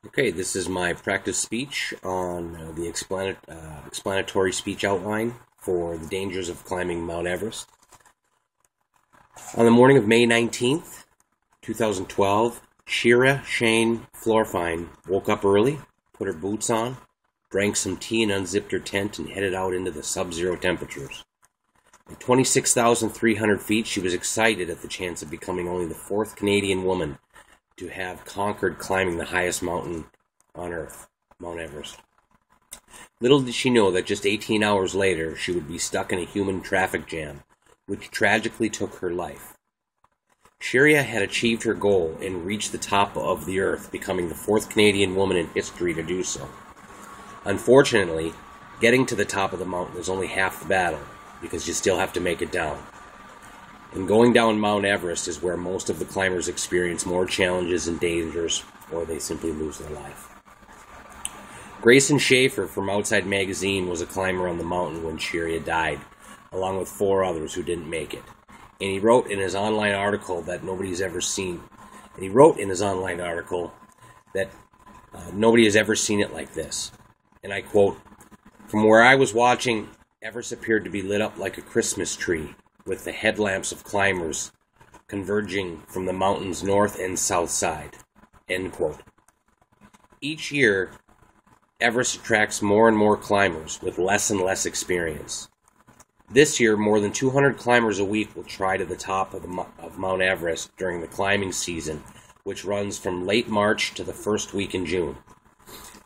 Okay, this is my practice speech on the explanatory speech outline for the dangers of climbing Mount Everest. On the morning of May 19th, 2012, Shira Shane Florfine woke up early, put her boots on, drank some tea and unzipped her tent and headed out into the sub-zero temperatures. At 26,300 feet, she was excited at the chance of becoming only the fourth Canadian woman to have conquered climbing the highest mountain on Earth, Mount Everest. Little did she know that just 18 hours later, she would be stuck in a human traffic jam, which tragically took her life. Shira had achieved her goal and reached the top of the Earth, becoming the fourth Canadian woman in history to do so. Unfortunately, getting to the top of the mountain is only half the battle, because you still have to make it down. And going down Mount Everest is where most of the climbers experience more challenges and dangers, or they simply lose their life. Grayson Schaefer from Outside Magazine was a climber on the mountain when Shira died, along with 4 others who didn't make it. And he wrote in his online article that nobody has ever seen it like this. And I quote, "From where I was watching, Everest appeared to be lit up like a Christmas tree, with the headlamps of climbers converging from the mountain's north and south side." End quote. Each year, Everest attracts more and more climbers with less and less experience. This year, more than 200 climbers a week will try to the top of Mount Everest during the climbing season, which runs from late March to the first week in June.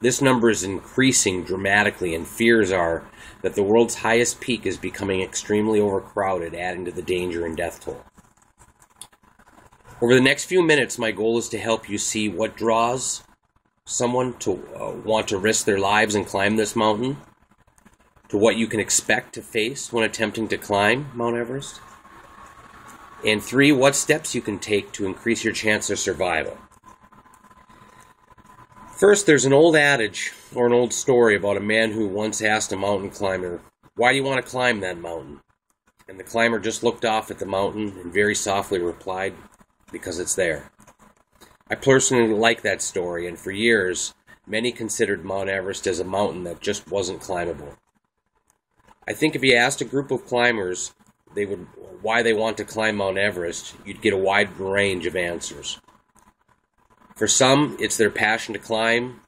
This number is increasing dramatically, and fears are that the world's highest peak is becoming extremely overcrowded, adding to the danger and death toll. Over the next few minutes, my goal is to help you see what draws someone to want to risk their lives and climb this mountain, to what you can expect to face when attempting to climb Mount Everest, and 3, what steps you can take to increase your chance of survival. First, there's an old adage, or an old story, about a man who once asked a mountain climber, "Why do you want to climb that mountain?" And the climber just looked off at the mountain and very softly replied, "Because it's there." I personally like that story, and for years, many considered Mount Everest as a mountain that just wasn't climbable. I think if you asked a group of climbers why they want to climb Mount Everest, you'd get a wide range of answers. For some, it's their passion to climb.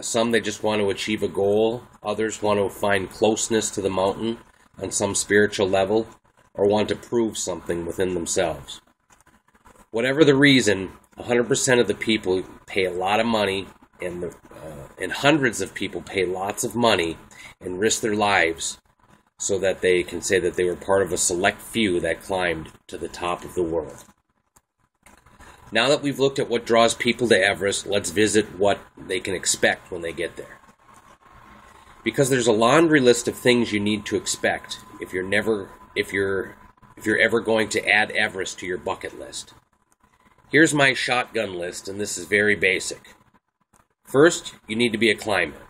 Some, they just want to achieve a goal. Others want to find closeness to the mountain on some spiritual level, or want to prove something within themselves. Whatever the reason, 100% of the people pay a lot of money, and hundreds of people pay lots of money and risk their lives so that they can say that they were part of a select few that climbed to the top of the world. Now that we've looked at what draws people to Everest, let's visit what they can expect when they get there. Because there's a laundry list of things you need to expect if you're ever going to add Everest to your bucket list. Here's my shotgun list, and this is very basic. First, you need to be a climber.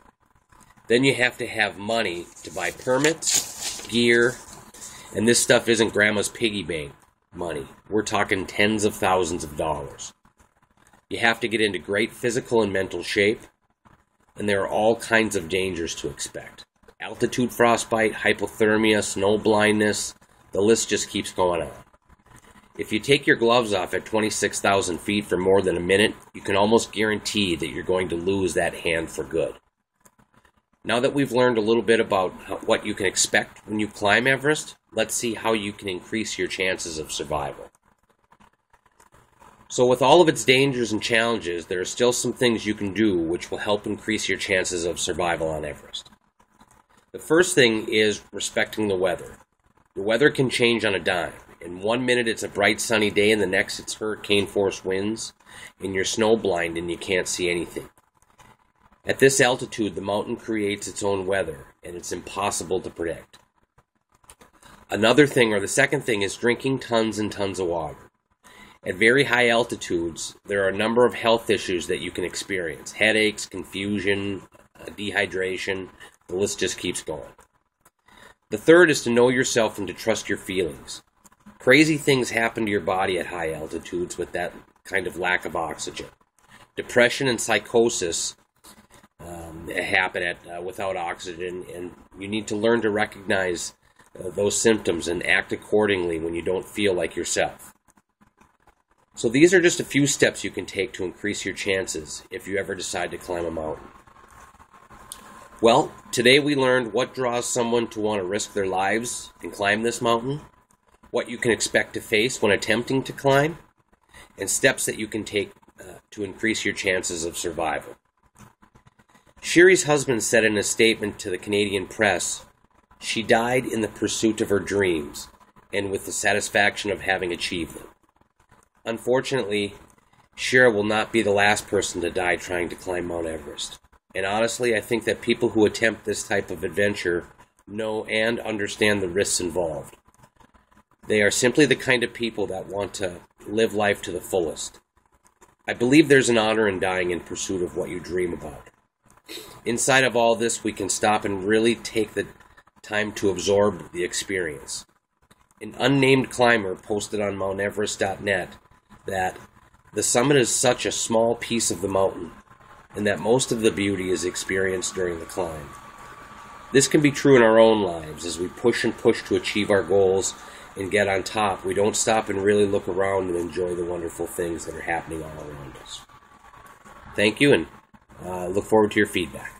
Then you have to have money to buy permits, gear, and this stuff isn't grandma's piggy bank money. We're talking tens of thousands of dollars. You have to get into great physical and mental shape, and there are all kinds of dangers to expect. Altitude frostbite, hypothermia, snow blindness, the list just keeps going on. If you take your gloves off at 26,000 feet for more than a minute, you can almost guarantee that you're going to lose that hand for good. Now that we've learned a little bit about what you can expect when you climb Everest, let's see how you can increase your chances of survival. So with all of its dangers and challenges, there are still some things you can do which will help increase your chances of survival on Everest. The first thing is respecting the weather. The weather can change on a dime. In 1 minute it's a bright sunny day, and the next it's hurricane-force winds, and you're snow blind and you can't see anything. At this altitude, the mountain creates its own weather, and it's impossible to predict. Another thing, or the second thing, is drinking tons and tons of water. At very high altitudes, there are a number of health issues that you can experience. Headaches, confusion, dehydration, the list just keeps going. The third is to know yourself and to trust your feelings. Crazy things happen to your body at high altitudes with that kind of lack of oxygen. Depression and psychosis happen without oxygen, and you need to learn to recognize those symptoms and act accordingly when you don't feel like yourself. So these are just a few steps you can take to increase your chances if you ever decide to climb a mountain. Well, today we learned what draws someone to want to risk their lives and climb this mountain, what you can expect to face when attempting to climb, and steps that you can take to increase your chances of survival. Shiri's husband said in a statement to the Canadian press, "She died in the pursuit of her dreams and with the satisfaction of having achieved them." Unfortunately, Shira will not be the last person to die trying to climb Mount Everest. And honestly, I think that people who attempt this type of adventure know and understand the risks involved. They are simply the kind of people that want to live life to the fullest. I believe there's an honor in dying in pursuit of what you dream about. Inside of all this, we can stop and really take the time to absorb the experience. An unnamed climber posted on MountEverest.net that the summit is such a small piece of the mountain, and that most of the beauty is experienced during the climb. This can be true in our own lives. As we push and push to achieve our goals and get on top, we don't stop and really look around and enjoy the wonderful things that are happening all around us. Thank you, and look forward to your feedback.